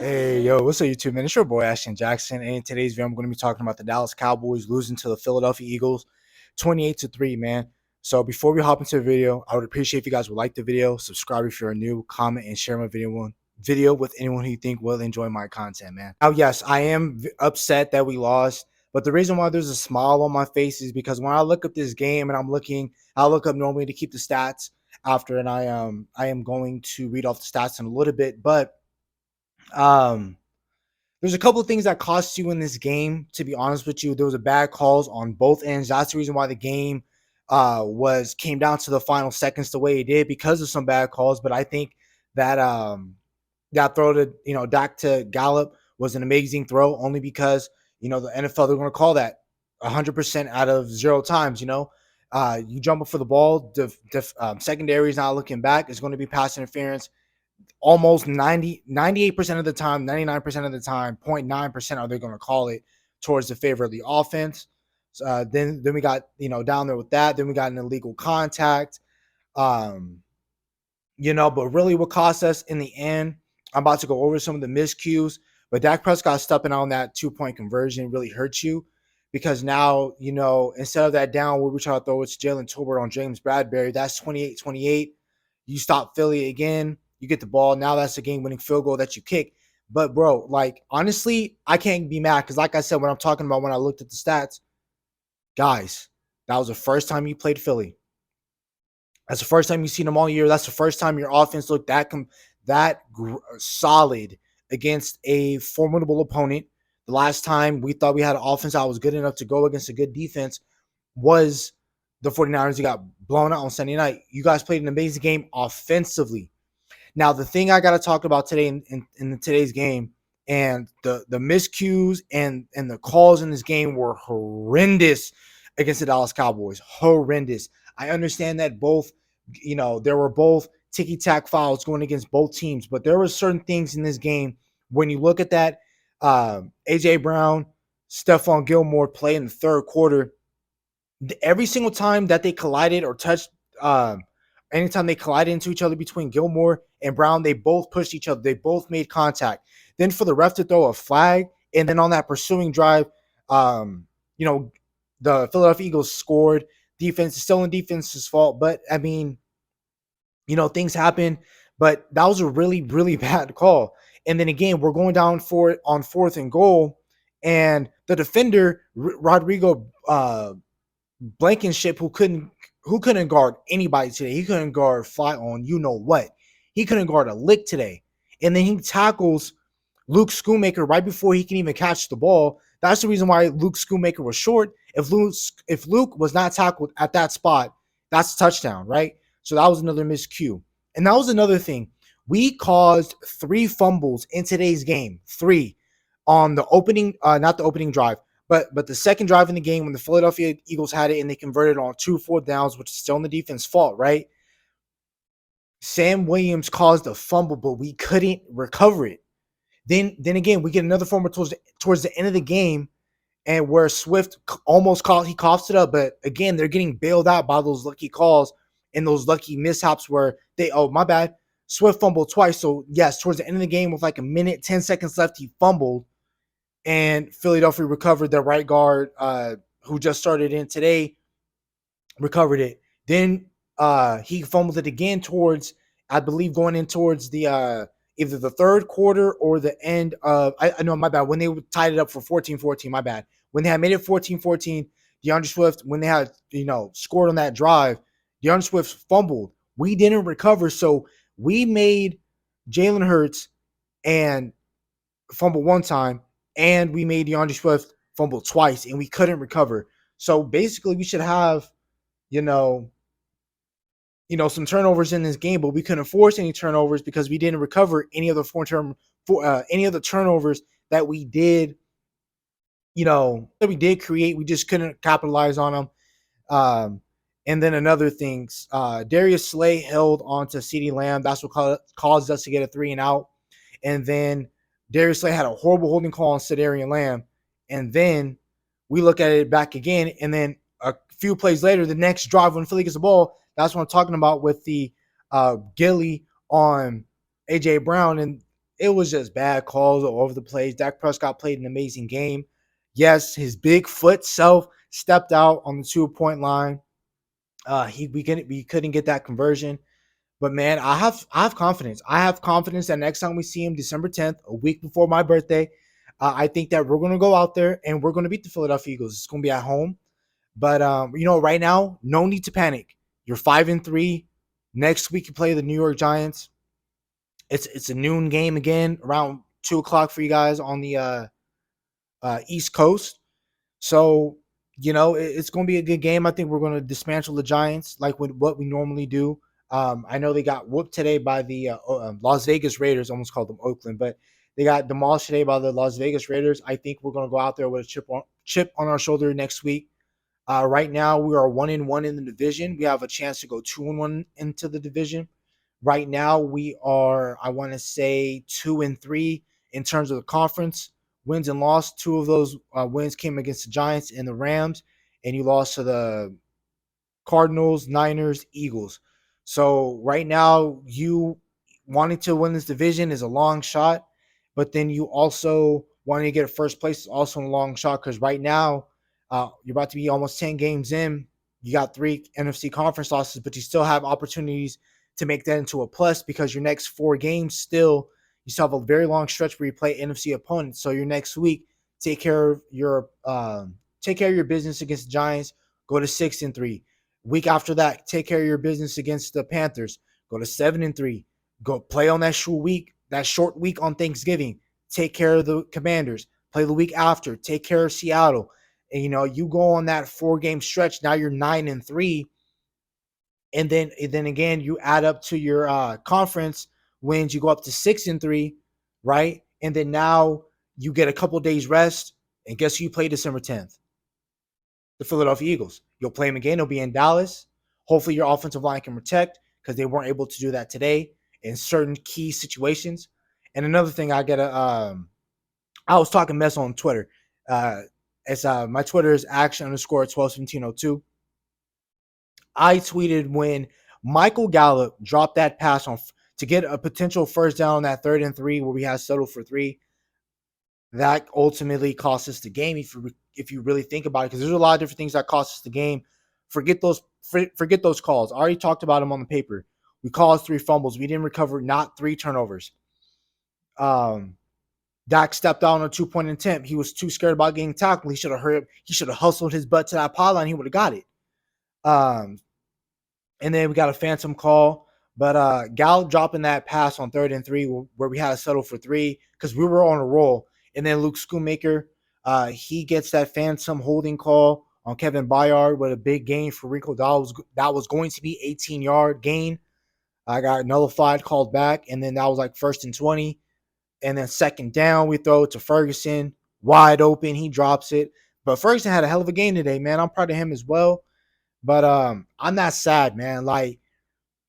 Hey, yo, what's up, YouTube, man? It's your boy, Ashton Jackson, and in today's video, I'm going to be talking about the Dallas Cowboys losing to the Philadelphia Eagles 28-3, man. So before we hop into the video, I would appreciate if you guys would like the video, subscribe if you're new, comment, and share my video with anyone who you think will enjoy my content, man. Now, yes, I am upset that we lost, but the reason why there's a smile on my face is because when I look up this game and I look up normally to keep the stats after, and I am going to read off the stats in a little bit, but um there's a couple of things that cost you in this game. To be honest with you, there was a bad calls on both ends. That's the reason why the game came down to the final seconds the way it did, because of some bad calls. But I think that that throw to Dak to Gallup was an amazing throw, only because the NFL, they're going to call that 100% out of 0 times. You jump up for the ball, secondary is not looking back. It's going to be pass interference almost 98% of the time, 99% of the time, 0.9% are they going to call it towards the favor of the offense. Then we got, down there with that. Then we got an illegal contact. But really what cost us in the end, I'm about to go over some of the miscues, but Dak Prescott stepping on that 2-point conversion really hurts you, because now, instead of that down where we try to throw it to Jalen Tolbert on James Bradbury, that's 28-28. You stop Philly again. You get the ball. Now that's a game-winning field goal that you kick. But, bro, honestly, I can't be mad because, like I said, when I'm talking about when I looked at the stats, guys, that was the first time you played Philly. That's the first time you've seen them all year. That's the first time your offense looked that solid against a formidable opponent. The last time we thought we had an offense that was good enough to go against a good defense was the 49ers. You got blown out on Sunday night. You guys played an amazing game offensively. Now, the thing I got to talk about today in today's game, and the miscues and the calls in this game were horrendous against the Dallas Cowboys. Horrendous. I understand that both, there were both ticky-tack fouls going against both teams, but there were certain things in this game when you look at that A.J. Brown, Stephon Gilmore play in the third quarter, every single time that they collided or touched, anytime they collided into each other between Gilmore and Brown, they both pushed each other. They both made contact. Then for the ref to throw a flag, and then on that pursuing drive, the Philadelphia Eagles scored. Defense is still in defense's fault, but I mean, things happen. But that was a really, really bad call. And then again, we're going down for it on 4th and goal, and the defender Rodrigo Blankenship, who couldn't guard anybody today. He couldn't guard fly on what. He couldn't guard a lick today. And then he tackles Luke Schoonmaker right before he can even catch the ball. That's the reason why Luke Schoonmaker was short. If Luke was not tackled at that spot, that's a touchdown, right? So that was another miscue. And that was another thing. We caused 3 fumbles in today's game. 3 on the opening, not the opening drive, but the second drive in the game when the Philadelphia Eagles had it and they converted on 2 4th downs, which is still in the defense's fault, right? Sam Williams caused a fumble, but we couldn't recover it. Then again, we get another fumble towards the end of the game, and where Swift almost coughs it up, but again, they're getting bailed out by those lucky calls and those lucky mishaps where my bad, Swift fumbled twice. So yes, towards the end of the game with like a minute, 10 seconds left, he fumbled, and Philadelphia recovered. Their right guard, who just started in today, recovered it. Then he fumbled it again towards, I believe, going in towards the either the third quarter or the end of, I know, my bad, when they tied it up for 14-14, my bad. When they had made it 14-14, DeAndre Swift, when they had, scored on that drive, DeAndre Swift fumbled. We didn't recover, so we made Jalen Hurts and fumble one time, and we made DeAndre Swift fumble twice, and we couldn't recover. So basically, we should have, some turnovers in this game, but we couldn't force any turnovers because we didn't recover any of the any of the turnovers that we did, that we did create. We just couldn't capitalize on them. And then another thing, Darius Slay held on to CeeDee Lamb. That's what caused us to get a 3 and out. And then Darius Slay had a horrible holding call on Cedarian Lamb. And then we look at it back again, and then a few plays later, the next drive when Philly gets the ball, that's what I'm talking about with the Gilly on AJ Brown, and it was just bad calls all over the place. Dak Prescott played an amazing game. Yes, his big foot self stepped out on the 2 point line. We couldn't get that conversion. But man, I have confidence. I have confidence that next time we see him, December 10th, a week before my birthday, I think that we're gonna go out there and we're gonna beat the Philadelphia Eagles. It's gonna be at home. But right now, no need to panic. You're 5-3. Next week you play the New York Giants. It's a noon game again, around 2 o'clock for you guys on the East Coast. So it's going to be a good game. I think we're going to dismantle the Giants like what we normally do. I know they got whooped today by the Las Vegas Raiders. Almost called them Oakland, but they got demolished today by the Las Vegas Raiders. I think we're going to go out there with a chip on our shoulder next week. Right now, we are 1-1 in the division. We have a chance to go 2-1 into the division. Right now, we are, I want to say, 2-3 in terms of the conference wins and loss. Two of those wins came against the Giants and the Rams, and you lost to the Cardinals, Niners, Eagles. So right now, you wanting to win this division is a long shot, but then you also wanting to get a first place is also a long shot because right now you're about to be almost 10 games in. You got 3 NFC conference losses, but you still have opportunities to make that into a plus because your next 4 games you still have a very long stretch where you play NFC opponents. So your next week, take care of your business against the Giants. Go to 6-3. Week after that, take care of your business against the Panthers. Go to 7-3. Go play on that short week on Thanksgiving. Take care of the Commanders. Play the week after. Take care of Seattle. And you go on that 4-game stretch. Now you're 9-3, and then again you add up to your conference wins. You go up to 6-3, right? And then now you get a couple days rest. And guess who you play December 10th? The Philadelphia Eagles. You'll play them again. It'll be in Dallas. Hopefully your offensive line can protect because they weren't able to do that today in certain key situations. And another thing, I was talking mess on Twitter. My Twitter is action_121702. I tweeted when Michael Gallup dropped that pass to get a potential first down on that 3rd-and-3 where we had settled for 3. That ultimately cost us the game if you really think about it, because there's a lot of different things that cost us the game. Forget those calls. I already talked about them on the paper. We caused 3 fumbles. We didn't recover not 3 turnovers. Dak stepped out on a 2-point attempt. He was too scared about getting tackled. He should have hurried. He should have hustled his butt to that pylon. He would have got it. And then we got a phantom call. But Gallup dropping that pass on 3rd-and-3 where we had to settle for 3 because we were on a roll. And then Luke Schoonmaker, he gets that phantom holding call on Kevin Byard with a big gain for Rico. That was going to be 18-yard gain. I got nullified, called back, and then that was like 1st and 20. And then 2nd down, we throw it to Ferguson, wide open. He drops it. But Ferguson had a hell of a game today, man. I'm proud of him as well. But I'm not sad, man. Like,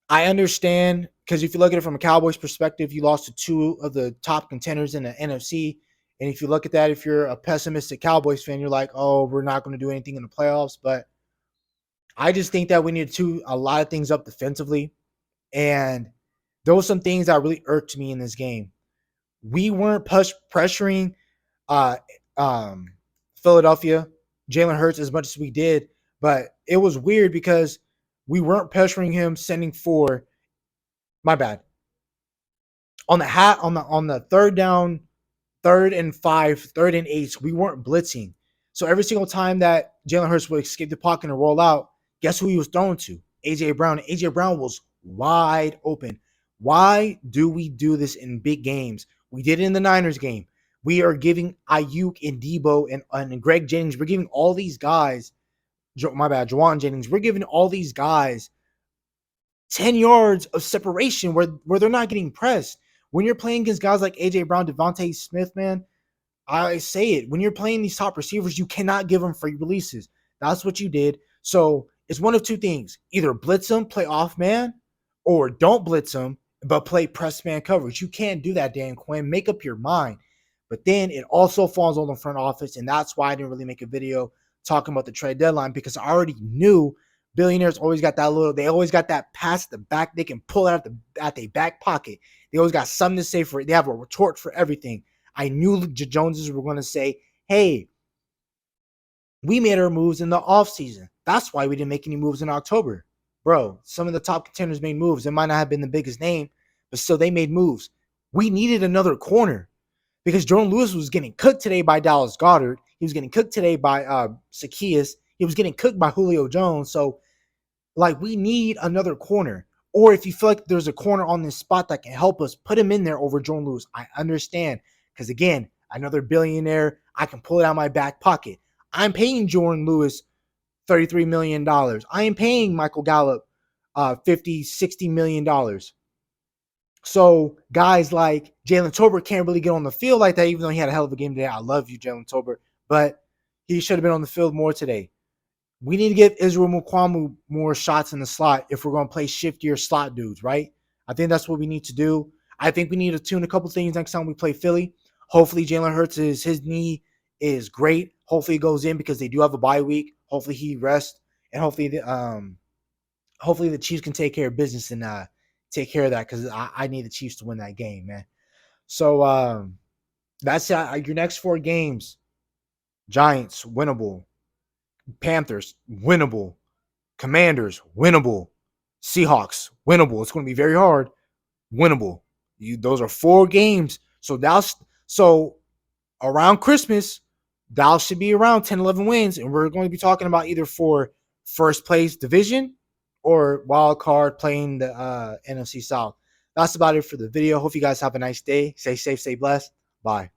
I understand, because if you look at it from a Cowboys perspective, you lost to 2 of the top contenders in the NFC. And if you look at that, if you're a pessimistic Cowboys fan, you're like, oh, we're not going to do anything in the playoffs. But I just think that we need to do a lot of things up defensively. And there were some things that really irked me in this game. We weren't pressuring uh, Philadelphia, Jalen Hurts, as much as we did. But it was weird because we weren't pressuring him, sending for, my bad. On the 3rd down, 3rd and 5, 3rd and 8, we weren't blitzing. So every single time that Jalen Hurts would escape the pocket and roll out, guess who he was throwing to? AJ Brown. AJ Brown was wide open. Why do we do this in big games? We did it in the Niners game. We are giving Ayuk and Debo and Greg Jennings. We're giving all these guys, Juwan Jennings. We're giving all these guys 10 yards of separation where they're not getting pressed. When you're playing against guys like AJ Brown, Devontae Smith, man, I say it. When you're playing these top receivers, you cannot give them free releases. That's what you did. So it's one of 2 things. Either blitz them, play off man, or don't blitz them, but play press man coverage. You can't do that, Dan Quinn. Make up your mind. But then it also falls on the front office, and that's why I didn't really make a video talking about the trade deadline because I already knew billionaires always got that little, they always got that pass at the back. They can pull it out their back pocket. They always got something to say for it. They have a retort for everything. I knew the Joneses were going to say, hey, we made our moves in the offseason. That's why we didn't make any moves in October. Bro, some of the top contenders made moves. It might not have been the biggest name, but still they made moves. We needed another corner because Jordan Lewis was getting cooked today by Dallas Goedert. He was getting cooked today by Zacchaeus. He was getting cooked by Julio Jones. So, like, we need another corner. Or if you feel like there's a corner on this spot that can help us, put him in there over Jordan Lewis. I understand. Because, again, another billionaire, I can pull it out of my back pocket. I'm paying Jordan Lewis $33 million. I am paying Michael Gallup $50, $60 million. So guys like Jalen Tolbert can't really get on the field like that, even though he had a hell of a game today. I love you, Jalen Tolbert, but he should have been on the field more today. We need to give Israel Mukuamu more shots in the slot if we're going to play shiftier slot dudes, right? I think that's what we need to do. I think we need to tune a couple things next time we play Philly. Hopefully Jalen Hurts, his knee is great. Hopefully he goes in because they do have a bye week. Hopefully he rests, and hopefully the Chiefs can take care of business and take care of that because I need the Chiefs to win that game, man. So that's your next 4 games. Giants, winnable. Panthers, winnable. Commanders, winnable. Seahawks, winnable. It's going to be very hard. Winnable. Those are 4 games. So around Christmas, Dallas should be around 10, 11 wins, and we're going to be talking about either for first place division or wild card playing the NFC South. That's about it for the video. Hope you guys have a nice day. Stay safe, stay blessed. Bye.